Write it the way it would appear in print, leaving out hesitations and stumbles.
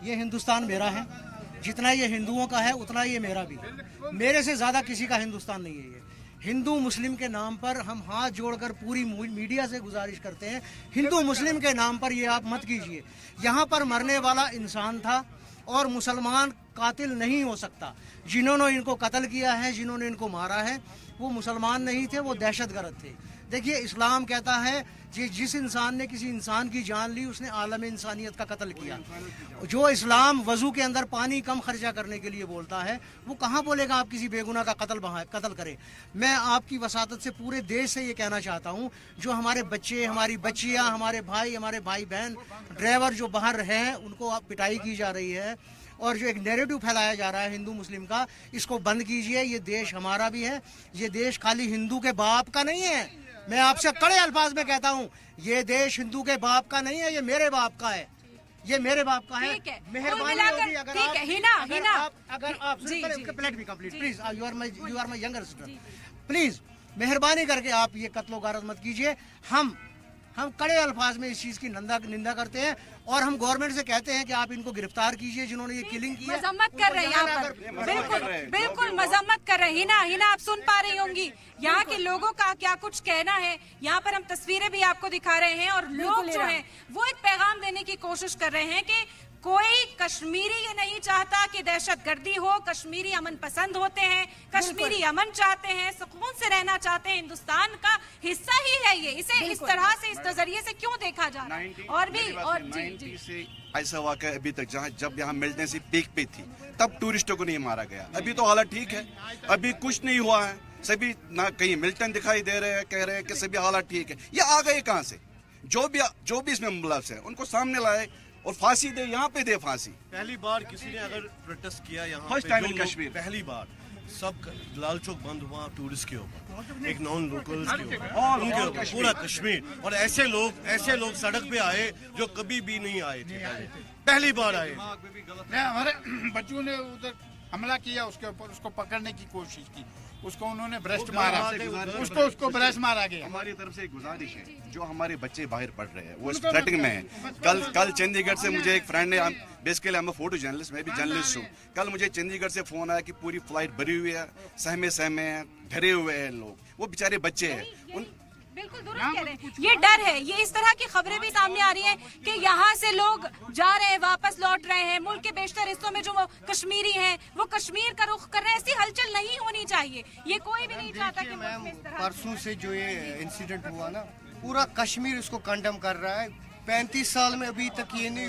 ये हिंदुस्तान मेरा है, जितना ये हिंदुओं का है उतना ये मेरा भी। मेरे से ज़्यादा किसी का हिंदुस्तान नहीं है ये। हिंदू मुस्लिम के नाम पर हम हाथ जोड़कर पूरी मीडिया से गुजारिश करते हैं, हिंदू मुस्लिम के नाम पर ये आप मत कीजिए। यहाँ पर मरने वाला इंसान था और मुसलमान कातिल नहीं हो सकता। जिन्होंने इनको कत्ल किया है, जिन्होंने इनको मारा है, वो मुसलमान नहीं थे, वो दहशतगर्द थे। देखिए, इस्लाम कहता है कि जिस इंसान ने किसी इंसान की जान ली उसने आलम इंसानियत का कत्ल किया। जो इस्लाम वज़ू के अंदर पानी कम खर्चा करने के लिए बोलता है, वो कहाँ बोलेगा आप किसी बेगुनाह का कत्ल करें। मैं आपकी वसातत से पूरे देश से ये कहना चाहता हूँ, जो हमारे बच्चे, हमारी बच्चियाँ, हमारे भाई बहन, ड्राइवर जो बाहर हैं, उनको आप पिटाई की जा रही है और जो एक नैरेटिव फैलाया जा रहा है हिंदू मुस्लिम का, इसको बंद कीजिए। ये देश हमारा भी है, ये देश खाली हिंदू के बाप का नहीं है। मैं आपसे कड़े अल्फाज में कहता हूँ, ये देश हिंदू के बाप का नहीं है, ये मेरे बाप का है, ये मेरे बाप का है। मेहरबानी होगी अगर आप प्लेट भी complete please, you are my younger sister, please मेहरबानी करके आप ये कत्लो गारत मत कीजिए। हम कड़े अल्फाज में इस चीज की निंदा करते हैं और हम गवर्नमेंट से कहते हैं कि आप इनको गिरफ्तार कीजिए जिन्होंने ये किलिंग की है। मजम्मत कर रहे हैं यहाँ पर, बिल्कुल मजम्मत कर रहे हैं। हिना आप सुन पा रही होंगी यहाँ के लोगों का क्या कुछ कहना है। यहाँ पर हम तस्वीरें भी आपको दिखा रहे हैं और लोग जो हैं वो एक पैगाम देने की कोशिश कर रहे हैं कि कोई कश्मीरी ये नहीं चाहता कि दहशतगर्दी हो। कश्मीरी अमन पसंद होते हैं, कश्मीरी अमन चाहते हैं, सुकून से रहना चाहते हैं, हिंदुस्तान का हिस्सा ही है ये। इसे इस तरह से, इस नजरिए से क्यों देखा जा रहा है? और भी और जी से ऐसा वाक़या अभी तक जब यहाँ मिलिटेंसी पीक पे थी तब टूरिस्टों को नहीं मारा गया। अभी तो हालत ठीक है, अभी कुछ नहीं हुआ है, सभी ना कहीं मिलिटेंट दिखाई दे रहे हैं, कह रहे हैं कि सभी हालत ठीक है। ये आ गए कहाँ से? जो भी इसमें मुलव्वस है उनको सामने लाए और फांसी दे, यहाँ पे दे फांसी। पहली बार किसी ने अगर प्रोटेस्ट किया यहाँ फर्स्ट टाइम इन कश्मीर, पहली बार सब लाल चौक बंद हुआ टूरिस्ट के ऊपर, एक नॉन लोकल्स के ऊपर, उनके ऊपर पूरा कश्मीर। और ऐसे लोग सड़क पे आए जो कभी भी नहीं आए थे, पहली बार आए। हमारे बच्चों ने उधर हमला किया, उसके ऊपर उसको पकड़ने की कोशिश की, उसको उन्होंने ब्रेस्ट मारा, उसको ब्रेस्ट मारा गया। हमारी तरफ से एक गुजारिश है, जो हमारे बच्चे बाहर पढ़ रहे हैं वो स्ट्रेटिंग में है। कल चंडीगढ़ से मुझे एक फ्रेंड ने, बेसिकली मैं फोटो जर्नलिस्ट, मैं भी जर्नलिस्ट हूँ, कल मुझे चंडीगढ़ से फोन आया कि पूरी फ्लाइट भरी हुई है, सहमे हैं, डरे हुए हैं लोग, वो बेचारे बच्चे हैं। बिल्कुल दुरुस्त कह रहे हैं, ये डर है। ये इस तरह की खबरें भी सामने आ रही हैं कि यहाँ से लोग जा रहे हैं, वापस लौट रहे हैं। मुल्क के बेशतर हिस्सों में जो वो कश्मीरी हैं वो कश्मीर का रुख कर रहे हैं। ऐसी हलचल नहीं होनी चाहिए, ये कोई भी नहीं चाहता कि मुल्क में इस तरह। परसों से जो ये इंसिडेंट हुआ ना, पूरा कश्मीर इसको कंडेम कर रहा है। 35 साल में अभी तक ये नहीं